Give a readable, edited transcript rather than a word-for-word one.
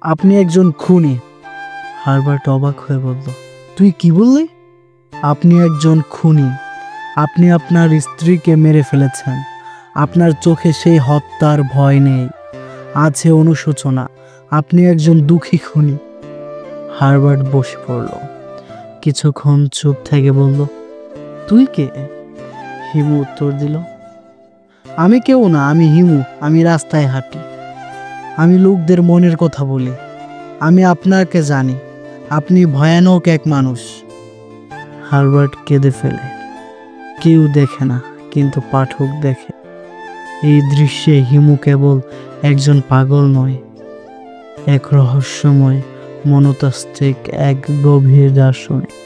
আপনি একজন খুনি। হারবার্ট অবাক হয়ে বলল, তুই কি বললি? আপনি একজন খুনি। আপনি আপনার স্ত্রীকে মেরে ফেলেছেন। আপনার চোখে সেই হত্যার ভয় নেই, আছে অনুশোচনা। আপনি একজন দুঃখী খুনি। হারবার্ট বসে পড়ল, কিছুক্ষণ চুপ থেকে বলল, তুই কে? হিমু উত্তর দিল, আমি কেউ না, আমি হিমু। আমি রাস্তায় হাঁটি, আমি লোকদের মনের কথা বলি। আমি আপনাকে জানি, আপনি ভয়ানক এক মানুষ। হারবার্ট কেঁদে ফেলে। কেউ দেখে না, কিন্তু পাঠক দেখে। এই দৃশ্যে হিমু কেবল একজন পাগল নয়, এক রহস্যময়, মনস্তাত্ত্বিক, এক গভীর দার্শনিক।